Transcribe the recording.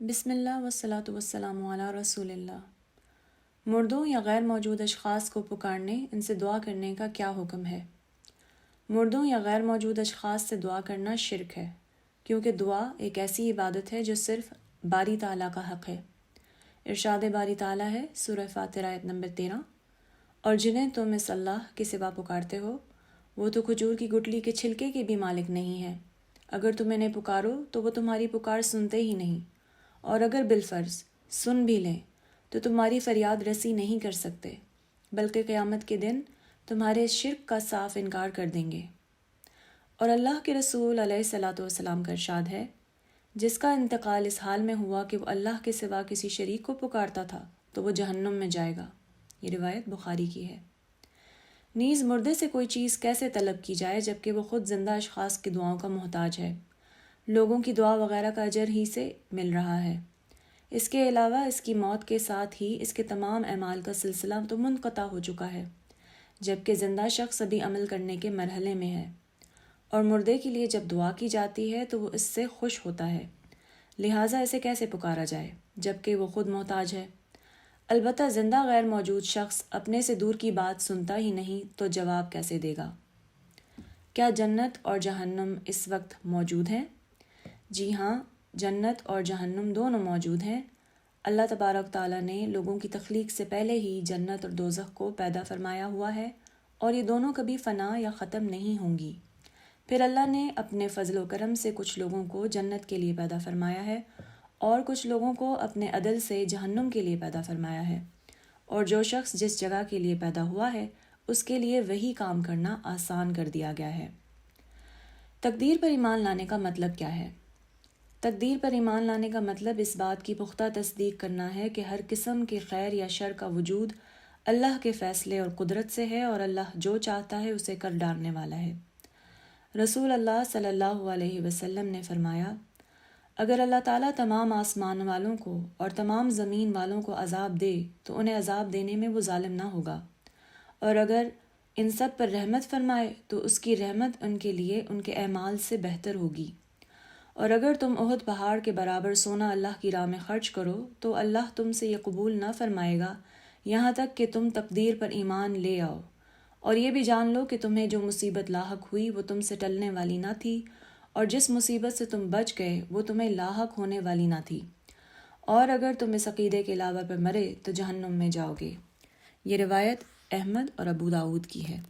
بسم اللہ والصلاۃ والسلام علی رسول اللہ۔ مردوں یا غیر موجود اشخاص کو پکارنے، ان سے دعا کرنے کا کیا حکم ہے؟ مردوں یا غیر موجود اشخاص سے دعا کرنا شرک ہے، کیونکہ دعا ایک ایسی عبادت ہے جو صرف باری تعالیٰ کا حق ہے۔ ارشاد باری تعالیٰ ہے سورہ فاتر آیت نمبر 13، اور جنہیں تم اس اللہ کے سوا پکارتے ہو وہ تو کھجور کی گٹلی کے چھلکے کے بھی مالک نہیں ہے۔ اگر تم انہیں پکارو تو وہ تمہاری پکار سنتے ہی نہیں، اور اگر بالفرض سن بھی لیں تو تمہاری فریاد رسی نہیں کر سکتے، بلکہ قیامت کے دن تمہارے شرک کا صاف انکار کر دیں گے۔ اور اللہ کے رسول علیہ الصلاۃ والسلام کا ارشاد ہے، جس کا انتقال اس حال میں ہوا کہ وہ اللہ کے سوا کسی شریک کو پکارتا تھا تو وہ جہنم میں جائے گا۔ یہ روایت بخاری کی ہے۔ نیز مردے سے کوئی چیز کیسے طلب کی جائے جبکہ وہ خود زندہ اشخاص کی دعاؤں کا محتاج ہے؟ لوگوں کی دعا وغیرہ کا اجر ہی سے مل رہا ہے۔ اس کے علاوہ اس کی موت کے ساتھ ہی اس کے تمام اعمال کا سلسلہ تو منقطع ہو چکا ہے، جبکہ زندہ شخص ابھی عمل کرنے کے مرحلے میں ہے، اور مردے کے لیے جب دعا کی جاتی ہے تو وہ اس سے خوش ہوتا ہے، لہٰذا اسے کیسے پکارا جائے جبکہ وہ خود محتاج ہے؟ البتہ زندہ غیر موجود شخص اپنے سے دور کی بات سنتا ہی نہیں تو جواب کیسے دے گا؟ کیا جنت اور جہنم اس وقت موجود ہیں؟ جی ہاں، جنت اور جہنم دونوں موجود ہیں۔ اللہ تبارک تعالیٰ نے لوگوں کی تخلیق سے پہلے ہی جنت اور دوزخ کو پیدا فرمایا ہوا ہے، اور یہ دونوں کبھی فنا یا ختم نہیں ہوں گی۔ پھر اللہ نے اپنے فضل و کرم سے کچھ لوگوں کو جنت کے لیے پیدا فرمایا ہے، اور کچھ لوگوں کو اپنے عدل سے جہنم کے لیے پیدا فرمایا ہے، اور جو شخص جس جگہ کے لیے پیدا ہوا ہے اس کے لیے وہی کام کرنا آسان کر دیا گیا ہے۔ تقدیر پر ایمان لانے کا مطلب کیا ہے؟ تقدیر پر ایمان لانے کا مطلب اس بات کی پختہ تصدیق کرنا ہے کہ ہر قسم کے خیر یا شر کا وجود اللہ کے فیصلے اور قدرت سے ہے، اور اللہ جو چاہتا ہے اسے کر ڈالنے والا ہے۔ رسول اللہ صلی اللہ علیہ وسلم نے فرمایا، اگر اللہ تعالیٰ تمام آسمان والوں کو اور تمام زمین والوں کو عذاب دے تو انہیں عذاب دینے میں وہ ظالم نہ ہوگا، اور اگر ان سب پر رحمت فرمائے تو اس کی رحمت ان کے لیے ان کے اعمال سے بہتر ہوگی۔ اور اگر تم احد پہاڑ کے برابر سونا اللہ کی راہ میں خرچ کرو تو اللہ تم سے یہ قبول نہ فرمائے گا یہاں تک کہ تم تقدیر پر ایمان لے آؤ، اور یہ بھی جان لو کہ تمہیں جو مصیبت لاحق ہوئی وہ تم سے ٹلنے والی نہ تھی، اور جس مصیبت سے تم بچ گئے وہ تمہیں لاحق ہونے والی نہ تھی، اور اگر تم اس عقیدے کے علاوہ پر مرے تو جہنم میں جاؤ گے۔ یہ روایت احمد اور ابو داؤد کی ہے۔